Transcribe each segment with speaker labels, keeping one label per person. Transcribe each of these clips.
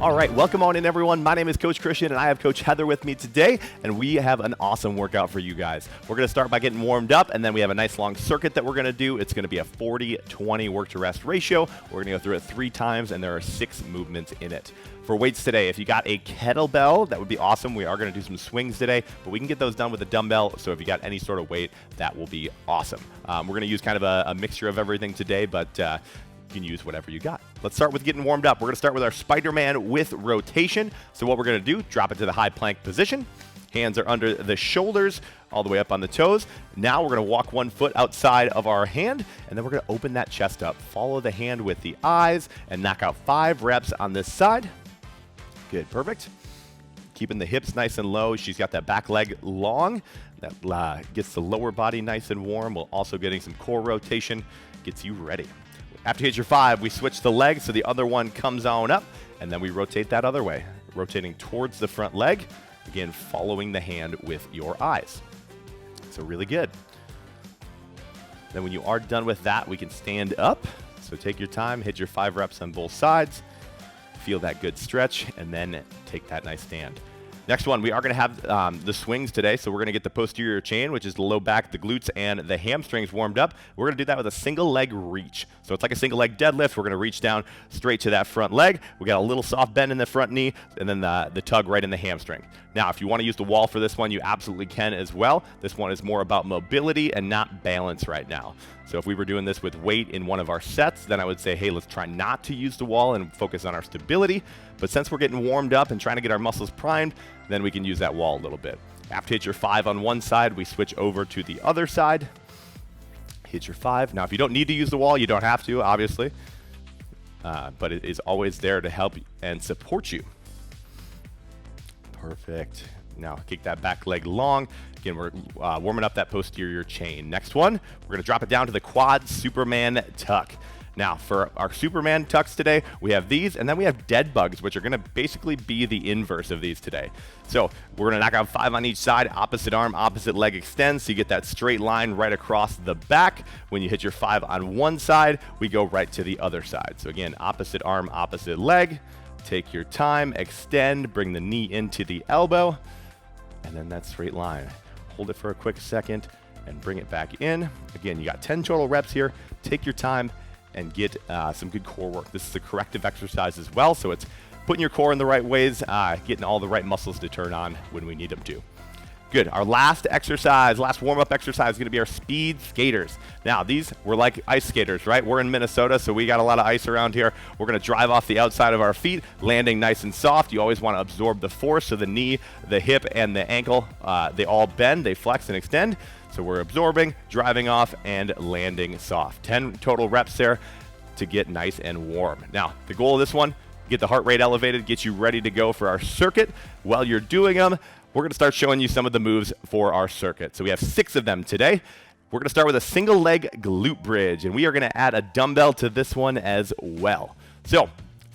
Speaker 1: All right, welcome on in, everyone. My name is Coach Christian, and I have Coach Heather with me today, and we have an awesome workout for you guys. We're going to start by getting warmed up, and then we have a nice long circuit that we're going to do. It's going to be a 40-20 work-to-rest ratio. We're going to go through it 3 times, and there are 6 movements in it. For weights today, if you got a kettlebell, that would be awesome. We are going to do some swings today, but we can get those done with a dumbbell, so if you got any sort of weight, that will be awesome. We're going to use kind of a mixture of everything today, but you can use whatever you got. Let's start with getting warmed up. We're going to start with our Spider-Man with rotation. So what we're going to do, drop it to the high plank position. Hands are under the shoulders, all the way up on the toes. Now we're going to walk one foot outside of our hand, and then we're going to open that chest up. Follow the hand with the eyes, and knock out 5 reps on this side. Good, perfect. Keeping the hips nice and low. She's got that back leg long. That gets the lower body nice and warm, while also getting some core rotation. Gets you ready. After you hit your 5, we switch the leg so the other one comes on up, and then we rotate that other way, rotating towards the front leg, again, following the hand with your eyes. So really good. Then when you are done with that, we can stand up. So take your time, hit your 5 reps on both sides, feel that good stretch, and then take that nice stand. Next one, we are going to have the swings today. So we're going to get the posterior chain, which is the low back, the glutes, and the hamstrings warmed up. We're going to do that with a single leg reach. So it's like a single leg deadlift. We're going to reach down straight to that front leg. We got a little soft bend in the front knee, and then the tug right in the hamstring. Now, if you want to use the wall for this one, you absolutely can as well. This one is more about mobility and not balance right now. So if we were doing this with weight in one of our sets, then I would say, hey, let's try not to use the wall and focus on our stability. But since we're getting warmed up and trying to get our muscles primed, then we can use that wall a little bit. After you hit your 5 on one side, we switch over to the other side. Hit your 5. Now, if you don't need to use the wall, you don't have to, obviously. But it is always there to help and support you. Perfect. Now, kick that back leg long. Again, we're warming up that posterior chain. Next one, we're going to drop it down to the quad Superman tuck. Now, for our Superman tucks today, we have these, and then we have dead bugs, which are going to basically be the inverse of these today. So we're going to knock out 5 on each side, opposite arm, opposite leg extends, so you get that straight line right across the back. When you hit your 5 on one side, we go right to the other side. So again, opposite arm, opposite leg. Take your time, extend, bring the knee into the elbow, and then that straight line. Hold it for a quick second and bring it back in. Again, you got 10 total reps here. Take your time and get some good core work. This is a corrective exercise as well, so it's putting your core in the right ways, getting all the right muscles to turn on when we need them to. Good. Our last exercise, last warm-up exercise is going to be our speed skaters. Now, these were like ice skaters, right? We're in Minnesota, so we got a lot of ice around here. We're going to drive off the outside of our feet, landing nice and soft. You always want to absorb the force, so the knee, the hip, and the ankle, they all bend, they flex and extend. So we're absorbing, driving off, and landing soft. 10 total reps there to get nice and warm. Now, the goal of this one, get the heart rate elevated, get you ready to go for our circuit. While you're doing them, we're going to start showing you some of the moves for our circuit. So we have 6 of them today. We're going to start with a single leg glute bridge, and we are going to add a dumbbell to this one as well. So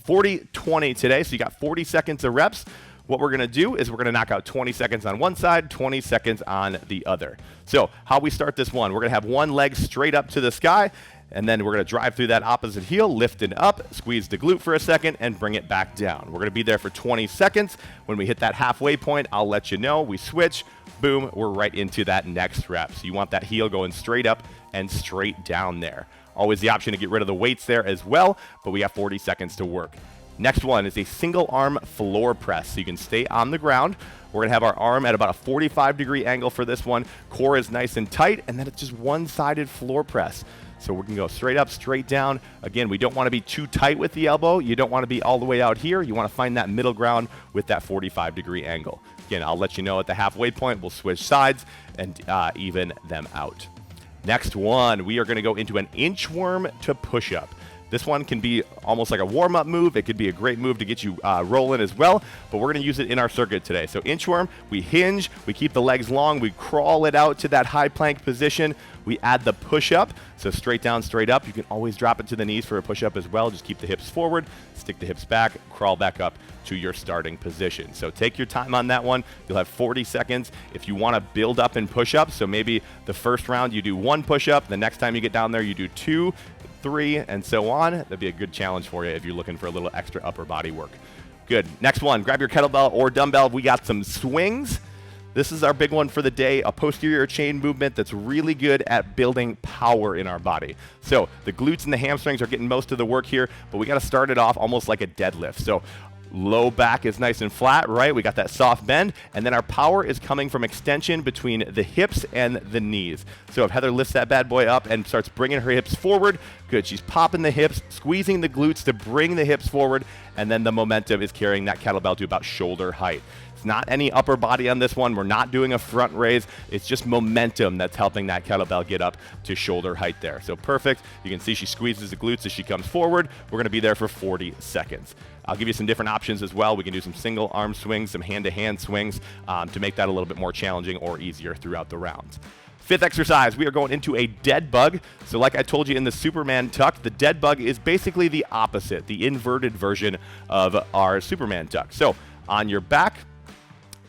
Speaker 1: 40-20 today, so you got 40 seconds of reps. What we're going to do is we're going to knock out 20 seconds on one side, 20 seconds on the other. So how we start this one, we're going to have one leg straight up to the sky, and then we're going to drive through that opposite heel, lift it up, squeeze the glute for a second, and bring it back down. We're going to be there for 20 seconds. When we hit that halfway point, I'll let you know. We switch, boom, we're right into that next rep. So you want that heel going straight up and straight down there. Always the option to get rid of the weights there as well, but we have 40 seconds to work. Next one is a single arm floor press. So you can stay on the ground. We're gonna have our arm at about a 45-degree angle for this one. Core is nice and tight, and then it's just one-sided floor press. So we can go straight up, straight down. Again, we don't wanna be too tight with the elbow. You don't wanna be all the way out here. You wanna find that middle ground with that 45-degree angle. Again, I'll let you know at the halfway point, we'll switch sides and even them out. Next one, we are gonna go into an inchworm to push-up. This one can be almost like a warm-up move. It could be a great move to get you rolling as well, but we're going to use it in our circuit today. So inchworm, we hinge, we keep the legs long, we crawl it out to that high plank position. We add the push-up, so straight down, straight up. You can always drop it to the knees for a push-up as well. Just keep the hips forward, stick the hips back, crawl back up to your starting position. So take your time on that one. You'll have 40 seconds. If you want to build up and push up, so maybe the first round you do 1 push-up, the next time you get down there you do 2, 3, and so on. That'd be a good challenge for you if you're looking for a little extra upper body work. Good. Next one, grab your kettlebell or dumbbell. We got some swings. This is our big one for the day, a posterior chain movement that's really good at building power in our body. So the glutes and the hamstrings are getting most of the work here, but we got to start it off almost like a deadlift. So low back is nice and flat, right? We got that soft bend, and then our power is coming from extension between the hips and the knees. So if Heather lifts that bad boy up and starts bringing her hips forward, good. She's popping the hips, squeezing the glutes to bring the hips forward, and then the momentum is carrying that kettlebell to about shoulder height. It's not any upper body on this one. We're not doing a front raise. It's just momentum that's helping that kettlebell get up to shoulder height there. So perfect. You can see she squeezes the glutes as she comes forward. We're going to be there for 40 seconds. I'll give you some different options as well. We can do some single arm swings, some hand-to-hand swings to make that a little bit more challenging or easier throughout the rounds. Fifth exercise, we are going into a dead bug. So like I told you in the Superman tuck, the dead bug is basically the opposite, the inverted version of our Superman tuck. So on your back,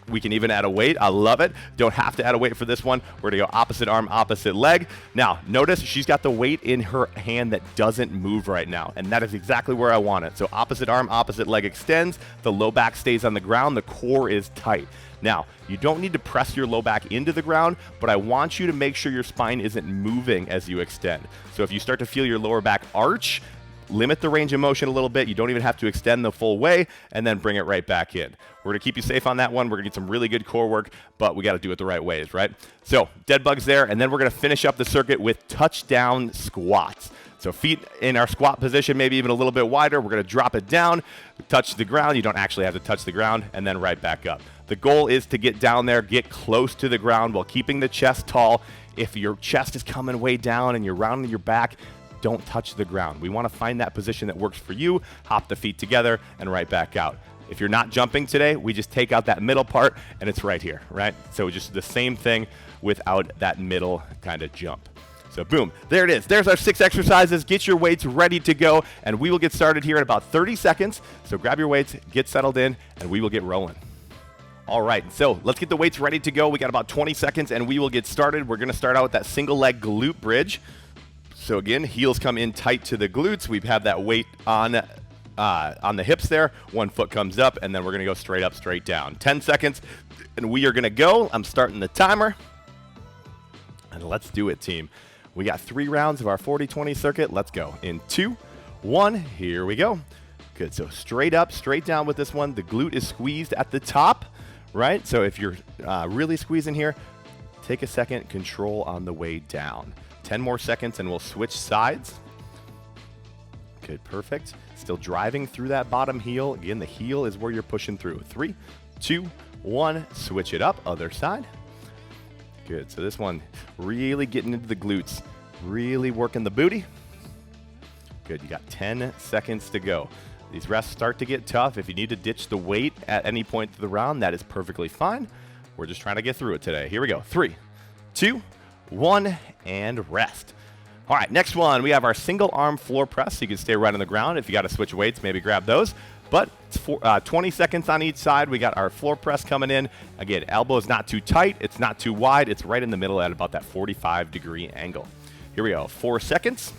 Speaker 1: we can even add a weight. I love it. Don't have to add a weight for this one. We're going to go opposite arm, opposite leg. Now, notice she's got the weight in her hand that doesn't move right now, and that is exactly where I want it. So opposite arm, opposite leg extends. The low back stays on the ground. The core is tight. Now, you don't need to press your low back into the ground, but I want you to make sure your spine isn't moving as you extend. So if you start to feel your lower back arch, limit the range of motion a little bit. You don't even have to extend the full way, and then bring it right back in. We're going to keep you safe on that one. We're going to get some really good core work, but we got to do it the right ways, right? So dead bugs there, and then we're going to finish up the circuit with touchdown squats. So feet in our squat position, maybe even a little bit wider. We're going to drop it down, touch the ground. You don't actually have to touch the ground, and then right back up. The goal is to get down there, get close to the ground while keeping the chest tall. If your chest is coming way down and you're rounding your back, don't touch the ground. We want to find that position that works for you, hop the feet together, and right back out. If you're not jumping today, we just take out that middle part, and it's right here, right? So just the same thing without that middle kind of jump. So boom, there it is. There's our 6 exercises. Get your weights ready to go, and we will get started here in about 30 seconds. So grab your weights, get settled in, and we will get rolling. All right, so let's get the weights ready to go. We got about 20 seconds, and we will get started. We're going to start out with that single leg glute bridge. So again, heels come in tight to the glutes. We have that weight on the hips there. One foot comes up, and then we're going to go straight up, straight down. 10 seconds, and we are going to go. I'm starting the timer, and let's do it, team. We got 3 rounds of our 40-20 circuit. Let's go. In 2, 1, here we go. Good, so straight up, straight down with this one. The glute is squeezed at the top, right? So if you're really squeezing here, take a second, control on the way down. 10 more seconds and we'll switch sides. Good, perfect. Still driving through that bottom heel. Again, the heel is where you're pushing through. 3, 2, 1, switch it up, other side. Good, so this one, really getting into the glutes, really working the booty. Good, you got 10 seconds to go. These rests start to get tough. If you need to ditch the weight at any point through the round, that is perfectly fine. We're just trying to get through it today. Here we go, 3, 2, 1, and rest. All right, next one, we have our single arm floor press. So you can stay right on the ground. If you got to switch weights, maybe grab those. But it's 20 seconds on each side. We got our floor press coming in. Again, elbow is not too tight. It's not too wide. It's right in the middle at about that 45-degree angle. Here we go, 4 seconds.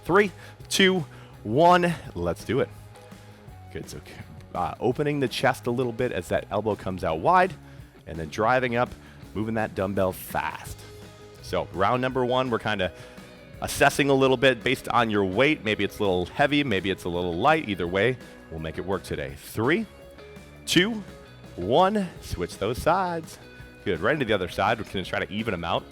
Speaker 1: 3, 2, 1, let's do it. Good, so opening the chest a little bit as that elbow comes out wide, and then driving up, moving that dumbbell fast. So round number 1, we're kind of assessing a little bit based on your weight. Maybe it's a little heavy, maybe it's a little light. Either way, we'll make it work today. 3, 2, 1, switch those sides. Good, right into the other side. We're going to try to even them out.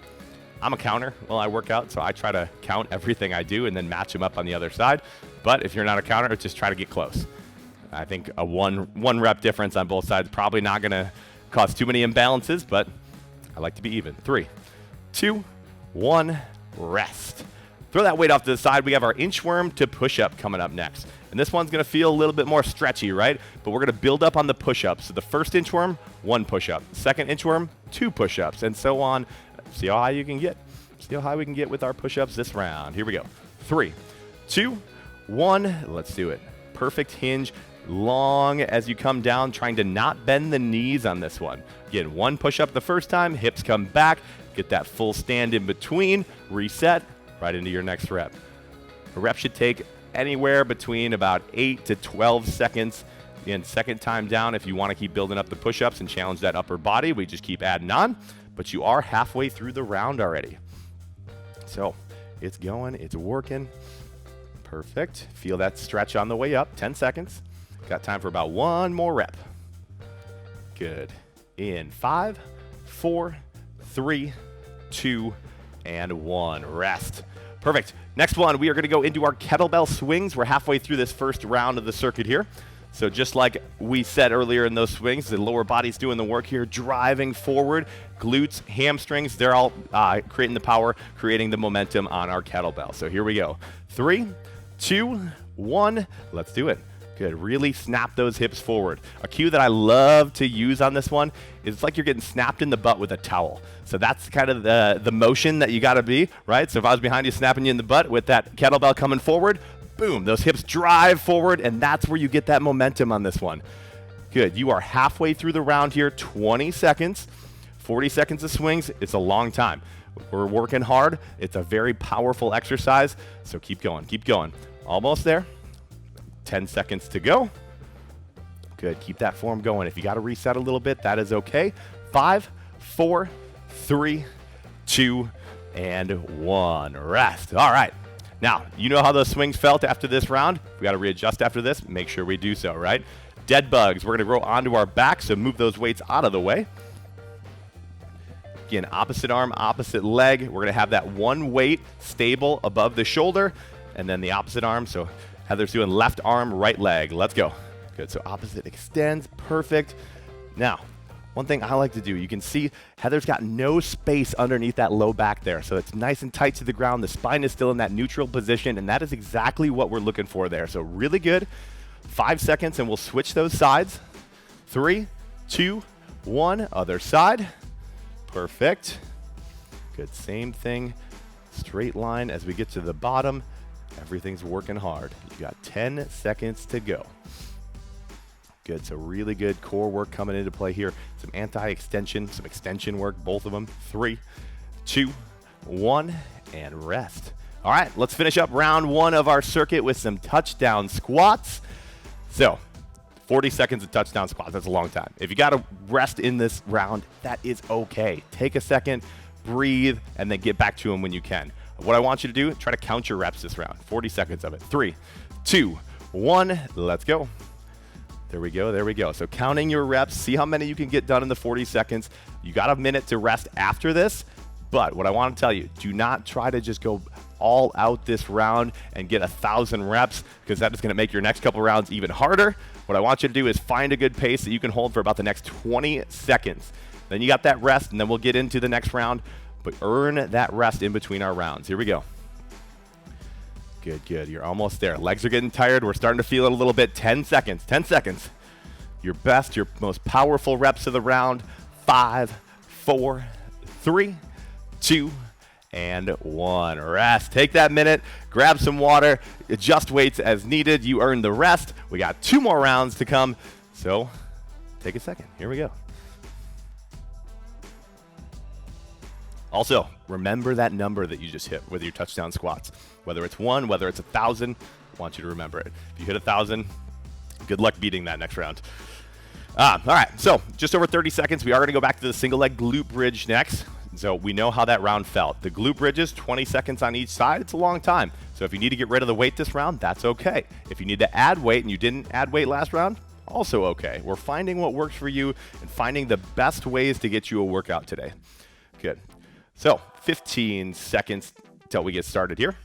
Speaker 1: I'm a counter while I work out, so I try to count everything I do and then match them up on the other side. But if you're not a counter, just try to get close. I think a one rep difference on both sides probably not going to cause too many imbalances, but I like to be even. 3, 2, 1, rest. Throw that weight off to the side. We have our inchworm to push-up coming up next. And this one's going to feel a little bit more stretchy, right? But we're going to build up on the push-ups. So the first inchworm, 1 push-up. Second inchworm, 2 push-ups, and so on. See how high you can get. See how high we can get with our push-ups this round. Here we go. 3, 2, 1. Let's do it. Perfect hinge. Long as you come down, trying to not bend the knees on this one. Again, 1 push-up the first time. Hips come back. Get that full stand in between. Reset. Right into your next rep. A rep should take anywhere between about 8 to 12 seconds. Again, second time down, if you want to keep building up the push-ups and challenge that upper body, we just keep adding on. But you are halfway through the round already. So it's going, it's working. Perfect. Feel that stretch on the way up, 10 seconds. Got time for about one more rep. Good. In 5, 4, 3, 2, and 1. Rest. Perfect. Next one, we are going to go into our kettlebell swings. We're halfway through this first round of the circuit here. So just like we said earlier in those swings, the lower body's doing the work here, driving forward, glutes, hamstrings, they're all creating the power, creating the momentum on our kettlebell. So here we go. 3, 2, 1, let's do it. Good, really snap those hips forward. A cue that I love to use on this one is it's like you're getting snapped in the butt with a towel. So that's kind of the motion that you gotta be, right? So if I was behind you snapping you in the butt with that kettlebell coming forward, boom, those hips drive forward, and that's where you get that momentum on this one. Good, you are halfway through the round here, 20 seconds, 40 seconds of swings. It's a long time. We're working hard. It's a very powerful exercise, so keep going, keep going. Almost there, 10 seconds to go. Good, keep that form going. If you gotta reset a little bit, that is okay. 5, 4, 3, 2, and 1, rest. All right. Now, you know how those swings felt after this round. We got to readjust after this. Make sure we do so, right? Dead bugs. We're going to grow onto our back, so move those weights out of the way. Again, opposite arm, opposite leg. We're going to have that one weight stable above the shoulder, and then the opposite arm. So Heather's doing left arm, right leg. Let's go. Good. So opposite extends. Perfect. Now, one thing I like to do, you can see Heather's got no space underneath that low back there. So it's nice and tight to the ground. The spine is still in that neutral position, and that is exactly what we're looking for there. So really good. 5 seconds, and we'll switch those sides. 3, 2, 1, other side. Perfect. Good, same thing. Straight line as we get to the bottom. Everything's working hard. You got 10 seconds to go. Good, so really good core work coming into play here. Some anti-extension, some extension work, both of them. 3, 2, 1, and rest. All right, let's finish up round one of our circuit with some touchdown squats. So 40 seconds of touchdown squats, that's a long time. If you gotta rest in this round, that is okay. Take a second, breathe, and then get back to them when you can. What I want you to do, try to count your reps this round. 40 seconds of it. 3, 2, 1, let's go. There we go, there we go. So counting your reps, see how many you can get done in the 40 seconds. You got a minute to rest after this, but what I want to tell you, do not try to just go all out this round and get 1,000 reps, because that is going to make your next couple rounds even harder. What I want you to do is find a good pace that you can hold for about the next 20 seconds. Then you got that rest, and then we'll get into the next round, but earn that rest in between our rounds. Here we go. Good, good. You're almost there. Legs are getting tired. We're starting to feel it a little bit. 10 seconds. 10 seconds. Your best, your most powerful reps of the round. 5, 4, 3, 2, and 1. Rest. Take that minute. Grab some water. Adjust weights as needed. You earned the rest. We got 2 more rounds to come. So take a second. Here we go. Also, remember that number that you just hit with your touchdown squats. Whether it's 1, whether it's 1,000, I want you to remember it. If you hit 1,000, good luck beating that next round. All right, so just over 30 seconds. We are going to go back to the single leg glute bridge next. So we know how that round felt. The glute bridges, 20 seconds on each side. It's a long time. So if you need to get rid of the weight this round, that's okay. If you need to add weight and you didn't add weight last round, also okay. We're finding what works for you and finding the best ways to get you a workout today. Good. So 15 seconds till we get started here.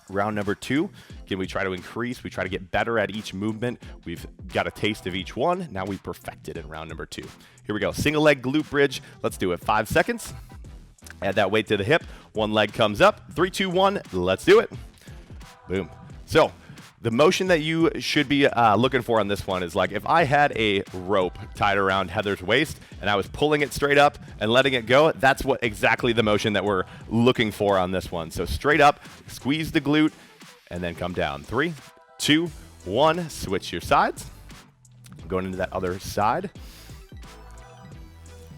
Speaker 1: Round number 2, again, we try to increase, we try to get better at each movement. We've got a taste of each one. Now we perfect it in round number 2. Here we go, single leg glute bridge. Let's do it, 5 seconds. Add that weight to the hip. One leg comes up, 3, 2, 1, let's do it. Boom. So the motion that you should be looking for on this one is like if I had a rope tied around Heather's waist and I was pulling it straight up and letting it go, that's what exactly the motion that we're looking for on this one. So straight up, squeeze the glute, and then come down. 3, 2, 1, switch your sides. Going into that other side.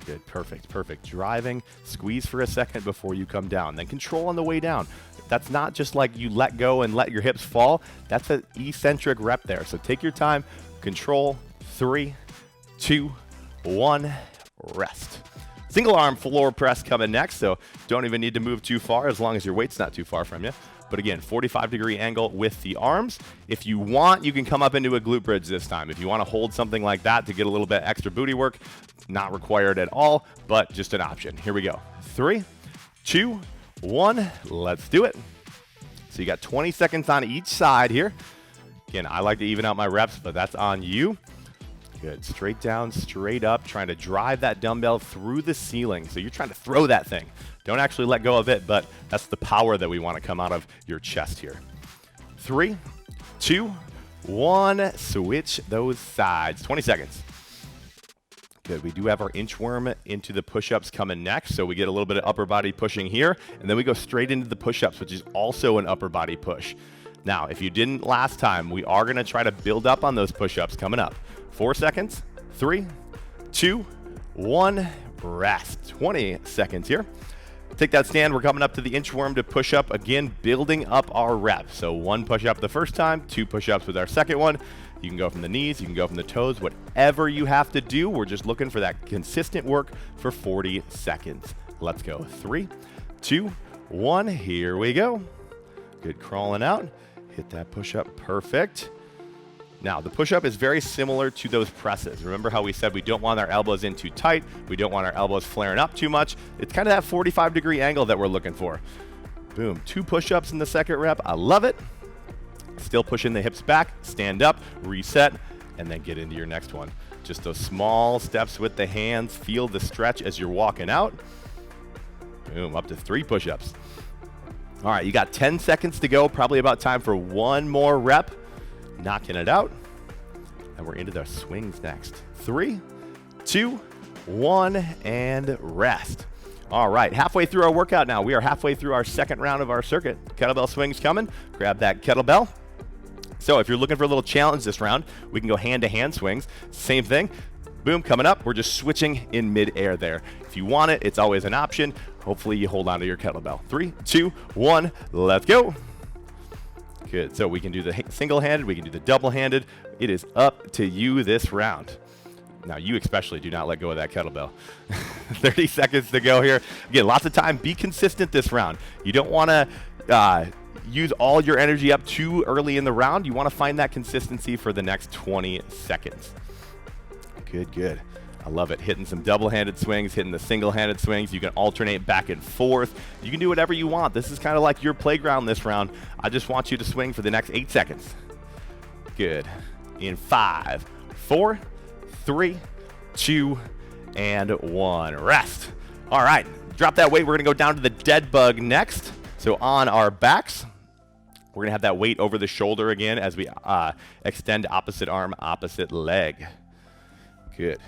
Speaker 1: Good, perfect, perfect. Driving, squeeze for a second before you come down, then control on the way down. That's not just like you let go and let your hips fall. That's an eccentric rep there. So take your time, control. 3, 2, 1, rest. Single arm floor press coming next, so don't even need to move too far as long as your weight's not too far from you. But again, 45-degree angle with the arms. If you want, you can come up into a glute bridge this time. If you want to hold something like that to get a little bit extra booty work, not required at all, but just an option. Here we go. 3, 2, 1, let's do it. So you got 20 seconds on each side here. Again, I like to even out my reps, but that's on you. Good. Straight down, straight up, trying to drive that dumbbell through the ceiling. So you're trying to throw that thing. Don't actually let go of it, but that's the power that we want to come out of your chest here. 3, 2, 1, switch those sides. 20 seconds. Good. We do have our inchworm into the push-ups coming next, so we get a little bit of upper body pushing here, and then we go straight into the push-ups, which is also an upper body push. Now, if you didn't last time, we are going to try to build up on those push-ups coming up. 4 seconds. 3, 2, 1, rest. 20 seconds here. Take that stand. We're coming up to the inchworm to push up. Again, building up our reps. So 1 push-up the first time, 2 push-ups with our second one. You can go from the knees, you can go from the toes, whatever you have to do. We're just looking for that consistent work for 40 seconds. Let's go. 3, 2, 1, here we go. Good, crawling out. Hit that push-up, perfect. Now, the push-up is very similar to those presses. Remember how we said we don't want our elbows in too tight, we don't want our elbows flaring up too much. It's kind of that 45-degree angle that we're looking for. Boom, 2 push-ups in the second rep, I love it. Still pushing the hips back, stand up, reset, and then get into your next one. Just those small steps with the hands, feel the stretch as you're walking out. Boom, up to 3 push-ups. All right, you got 10 seconds to go, probably about time for 1 more rep. Knocking it out. And we're into the swings next. 3, 2, 1, and rest. All right, halfway through our workout now. We are halfway through our second round of our circuit. Kettlebell swings coming. Grab that kettlebell. So if you're looking for a little challenge this round, we can go hand-to-hand swings. Same thing. Boom, coming up. We're just switching in mid-air there. If you want it, it's always an option. Hopefully you hold on to your kettlebell. 3, 2, 1, let's go. Good. So we can do the single-handed, we can do the double-handed. It is up to you this round. Now, you especially do not let go of that kettlebell. 30 seconds to go here. Again, lots of time. Be consistent this round. You don't want to use all your energy up too early in the round. You want to find that consistency for the next 20 seconds. Good, good. I love it. Hitting some double-handed swings, hitting the single-handed swings. You can alternate back and forth. You can do whatever you want. This is kind of like your playground this round. I just want you to swing for the next 8 seconds. Good. In 5, 4, 3, 2, and 1. Rest. All right. Drop that weight. We're going to go down to the dead bug next. So on our backs, we're going to have that weight over the shoulder again as we extend opposite arm, opposite leg. Good.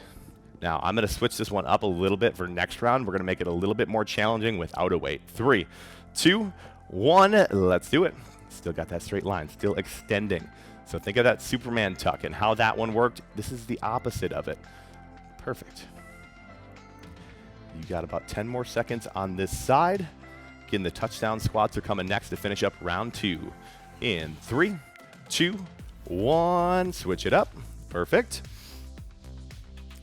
Speaker 1: Now, I'm going to switch this one up a little bit for next round. We're going to make it a little bit more challenging without a weight. 3, 2, 1, let's do it. Still got that straight line, still extending. So think of that Superman tuck and how that one worked. This is the opposite of it. Perfect. You got about 10 more seconds on this side. Again, the touchdown squats are coming next to finish up round 2. In 3, 2, 1, switch it up. Perfect.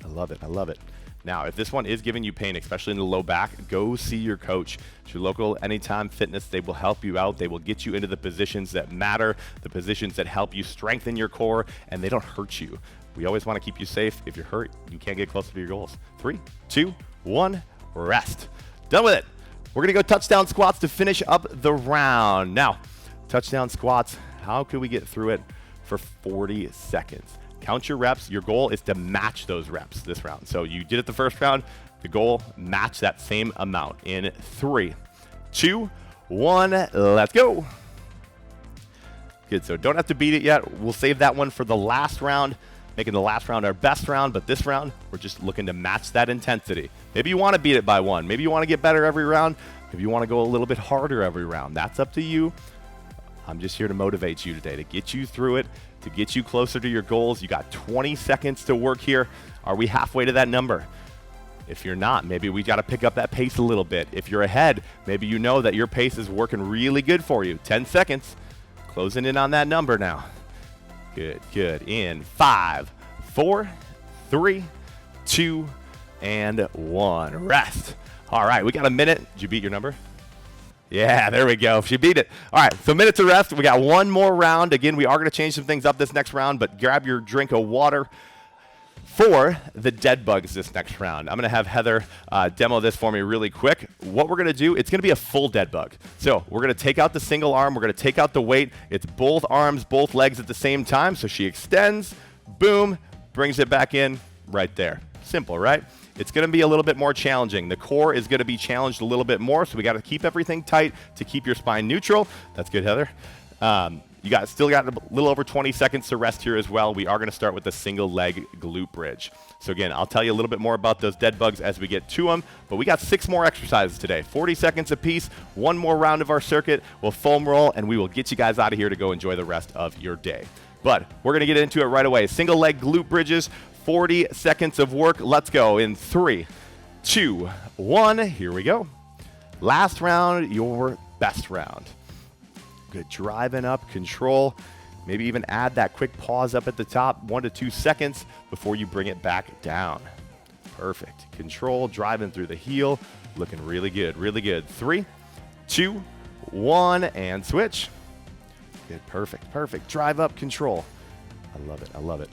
Speaker 1: I love it. I love it. Now, if this one is giving you pain, especially in the low back, go see your coach. It's your local Anytime Fitness. They will help you out. They will get you into the positions that matter, the positions that help you strengthen your core, and they don't hurt you. We always want to keep you safe. If you're hurt, you can't get closer to your goals. 3, 2, 1, rest. Done with it. We're going to go touchdown squats to finish up the round. Now, touchdown squats, how can we get through it for 40 seconds? Count your reps. Your goal is to match those reps this round. So you did it the first round. The goal, match that same amount in 3, 2, 1, let's go. Good, so don't have to beat it yet. We'll save that one for the last round, making the last round our best round, but this round, we're just looking to match that intensity. Maybe you want to beat it by 1. Maybe you want to get better every round. Maybe you want to go a little bit harder every round. That's up to you. I'm just here to motivate you today, to get you through it, to get you closer to your goals. You got 20 seconds to work here. Are we halfway to that number? If you're not, maybe we got to pick up that pace a little bit. If you're ahead, maybe you know that your pace is working really good for you. 10 seconds, closing in on that number now. Good, good. In 5, 4, 3, 2, and 1. Rest. All right, we got a minute. Did you beat your number? Yeah, there we go. She beat it. All right, so minute to rest. We got one more round. Again, we are going to change some things up this next round, but grab your drink of water for the dead bugs this next round. I'm going to have Heather demo this for me really quick. What we're going to do, it's going to be a full dead bug. So we're going to take out the single arm. We're going to take out the weight. It's both arms, both legs at the same time. So she extends, boom, brings it back in right there. Simple, right? It's going to be a little bit more challenging. The core is going to be challenged a little bit more, so we got to keep everything tight to keep your spine neutral. That's good, Heather. Still got a little over 20 seconds to rest here as well. We are going to start with the single leg glute bridge. So again, I'll tell you a little bit more about those dead bugs as we get to them, but we got 6 more exercises today, 40 seconds apiece, one more round of our circuit. We'll foam roll, and we will get you guys out of here to go enjoy the rest of your day. But we're going to get into it right away. Single leg glute bridges, 40 seconds of work. Let's go in 3, 2, 1. Here we go. Last round, your best round. Good. Driving up, control. Maybe even add that quick pause up at the top, 1 to 2 seconds before you bring it back down. Perfect. Control, driving through the heel. Looking really good, really good. 3, 2, 1, and switch. Good. Perfect, perfect. Drive up, control. I love it, I love it.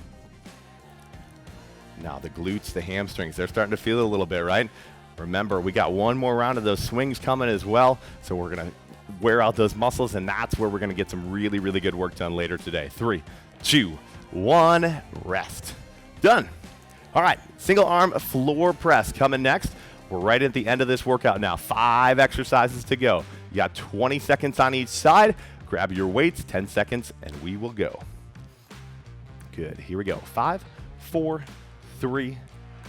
Speaker 1: Now the glutes, the hamstrings, they're starting to feel it a little bit, right? Remember, we got one more round of those swings coming as well, so we're going to wear out those muscles, and that's where we're going to get some really, really good work done later today. 3, 2, 1, rest. Done. All right, single arm floor press coming next. We're right at the end of this workout now. 5 exercises to go. You got 20 seconds on each side. Grab your weights, 10 seconds, and we will go. Good. Here we go. 5, 4, 3,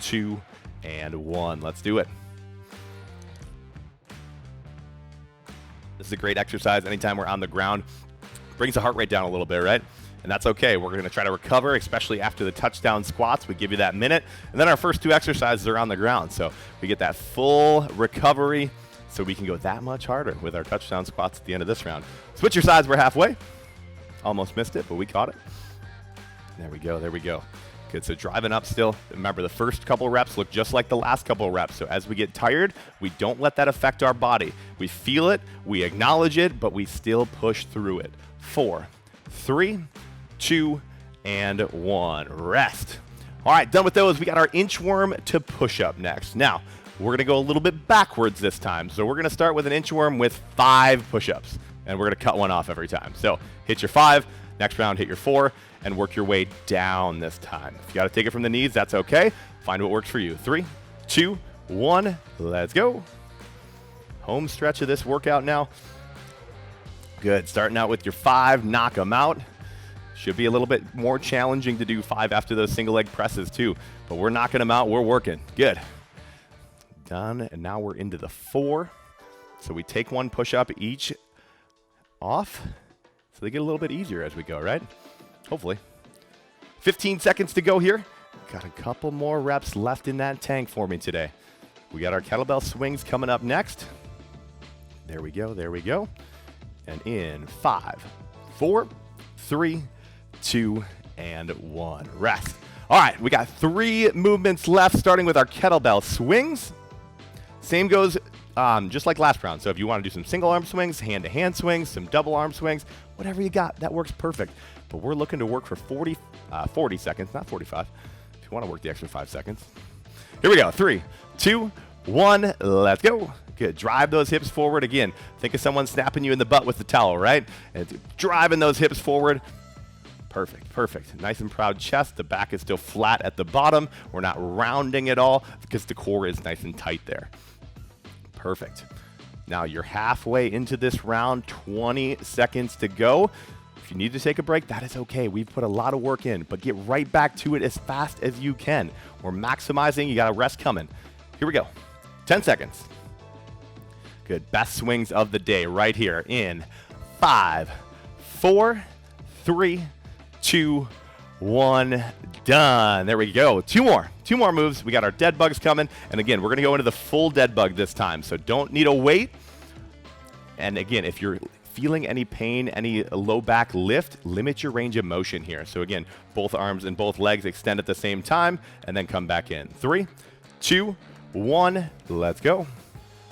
Speaker 1: 2, and 1. Let's do it. This is a great exercise anytime we're on the ground. Brings the heart rate down a little bit, right? And that's okay. We're going to try to recover, especially after the touchdown squats. We give you that minute. And then our first 2 exercises are on the ground. So we get that full recovery so we can go that much harder with our touchdown squats at the end of this round. Switch your sides. We're halfway. Almost missed it, but we caught it. There we go. There we go. Good, so driving up still. Remember, the first couple reps look just like the last couple reps. So as we get tired, we don't let that affect our body. We feel it, we acknowledge it, but we still push through it. 4, 3, 2, and 1. Rest. All right, done with those. We got our inchworm to push-up next. Now, we're going to go a little bit backwards this time. So we're going to start with an inchworm with 5 push-ups, and we're going to cut one off every time. So hit your 5, next round hit your 4, and work your way down this time. If you got to take it from the knees, that's okay. Find what works for you. 3, 2, 1, let's go. Home stretch of this workout now. Good, starting out with your 5, knock them out. Should be a little bit more challenging to do 5 after those single leg presses too, but we're knocking them out, we're working. Good. Done, and now we're into the 4. So we take 1 push-up each off, so they get a little bit easier as we go, right? Hopefully. 15 seconds to go here. Got a couple more reps left in that tank for me today. We got our kettlebell swings coming up next. There we go, there we go. And in 5, 4, 3, 2, and 1. Rest. All right, we got 3 movements left, starting with our kettlebell swings. Same goes just like last round. So if you want to do some single arm swings, hand-to-hand swings, some double arm swings, whatever you got, that works perfect. But we're looking to work for 40 seconds, not 45. If you want to work the extra 5 seconds. Here we go. 3, 2, 1. Let's go. Good. Drive those hips forward. Again, think of someone snapping you in the butt with the towel, right? And driving those hips forward. Perfect, perfect. Nice and proud chest. The back is still flat at the bottom. We're not rounding at all because the core is nice and tight there. Perfect. Now you're halfway into this round, 20 seconds to go. If you need to take a break, that is okay. We've put a lot of work in, but get right back to it as fast as you can. We're maximizing. You got a rest coming. Here we go. 10 seconds. Good. Best swings of the day right here in 5, 4, 3, 2, 1. Done. There we go. 2 more moves. We got our dead bugs coming. And again, we're going to go into the full dead bug this time. So don't need a weight. And again, if you're feeling any pain, any low back lift, limit your range of motion here. So again, both arms and both legs extend at the same time, and then come back in. 3, 2, 1, let's go.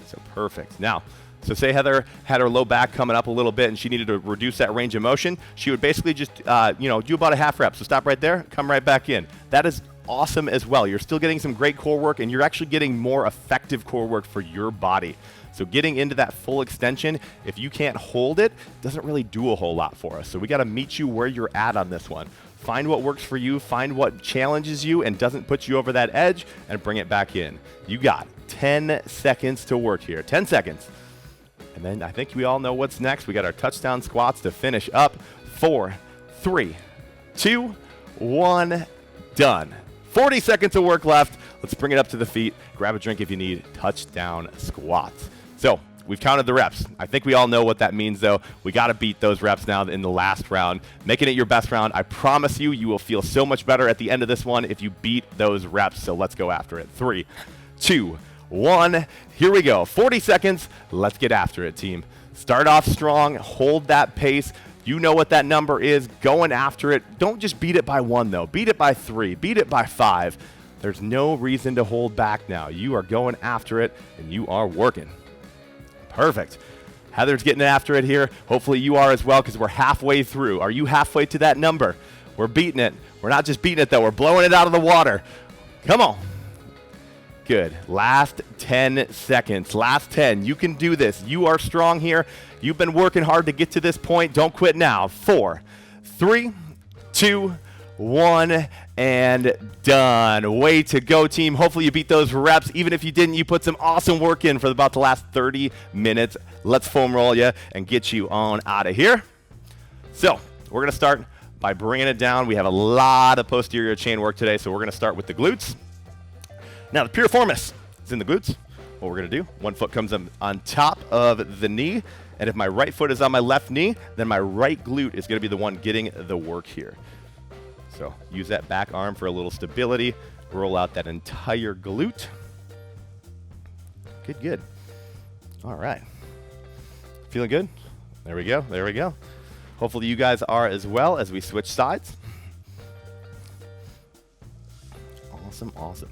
Speaker 1: So perfect. Now, so say Heather had her low back coming up a little bit and she needed to reduce that range of motion. She would basically just, do about a half rep. So stop right there, come right back in. That is awesome as well. You're still getting some great core work and you're actually getting more effective core work for your body. So getting into that full extension, if you can't hold it, doesn't really do a whole lot for us. So we got to meet you where you're at on this one. Find what works for you, find what challenges you and doesn't put you over that edge, and bring it back in. You got 10 seconds to work here. 10 seconds. And then I think we all know what's next. We got our touchdown squats to finish up. 4, 3, 2, 1, done. 40 seconds of work left. Let's bring it up to the feet. Grab a drink if you need. Touchdown squats. So we've counted the reps. I think we all know what that means, though. We got to beat those reps now in the last round. Making it your best round. I promise you, you will feel so much better at the end of this one if you beat those reps. So let's go after it. 3, 2, 1. Here we go. 40 seconds. Let's get after it, team. Start off strong. Hold that pace. You know what that number is. Going after it. Don't just beat it by 1, though. Beat it by 3. Beat it by 5. There's no reason to hold back now. You are going after it, and you are working. Perfect. Heather's getting after it here. Hopefully you are as well, because we're halfway through. Are you halfway to that number? We're beating it. We're not just beating it, though. We're blowing it out of the water. Come on. Good. Last 10 seconds. Last 10. You can do this. You are strong here. You've been working hard to get to this point. Don't quit now. 4, 3, 2, 1, and done. Way to go, team. Hopefully you beat those reps. Even if you didn't, you put some awesome work in for about the last 30 minutes. Let's foam roll you and get you on out of here. So we're going to start by bringing it down. We have a lot of posterior chain work today, so we're going to start with the glutes. Now, the piriformis is in the glutes. What we're going to do, one foot comes on top of the knee, and if my right foot is on my left knee, then my right glute is going to be the one getting the work here. So use that back arm for a little stability. Roll out that entire glute. Good, good. All right. Feeling good? There we go. There we go. Hopefully you guys are as well as we switch sides. Awesome, awesome.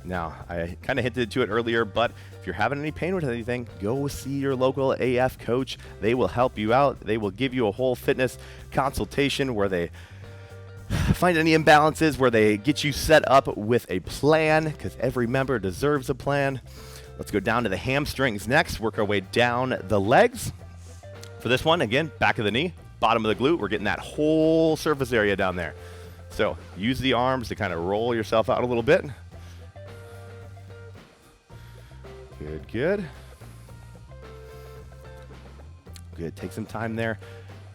Speaker 1: Now, I kind of hinted to it earlier, but if you're having any pain with anything, go see your local AF coach. They will help you out. They will give you a whole fitness consultation where they find any imbalances, where they get you set up with a plan, because every member deserves a plan. Let's go down to the hamstrings next. Work our way down the legs. For this one, again, back of the knee, bottom of the glute. We're getting that whole surface area down there. So use the arms to kind of roll yourself out a little bit. Good, good. Good, take some time there.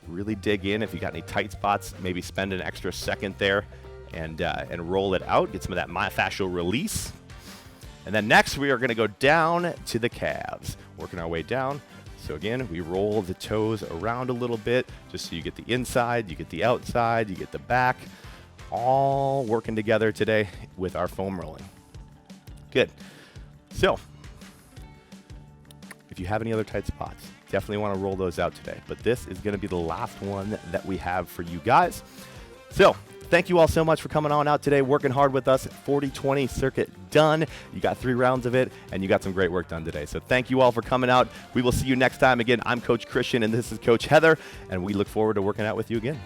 Speaker 1: Really dig in. If you got any tight spots, maybe spend an extra second there and roll it out. Get some of that myofascial release. And then next, we are going to go down to the calves. Working our way down. So again, we roll the toes around a little bit, just so you get the inside, you get the outside, you get the back. All working together today with our foam rolling. Good. So, if you have any other tight spots, definitely want to roll those out today. But this is going to be the last one that we have for you guys. So thank you all so much for coming on out today, working hard with us. 40-20 circuit done. You got 3 rounds of it, and you got some great work done today. So thank you all for coming out. We will see you next time. Again, I'm Coach Christian, and this is Coach Heather, and we look forward to working out with you again.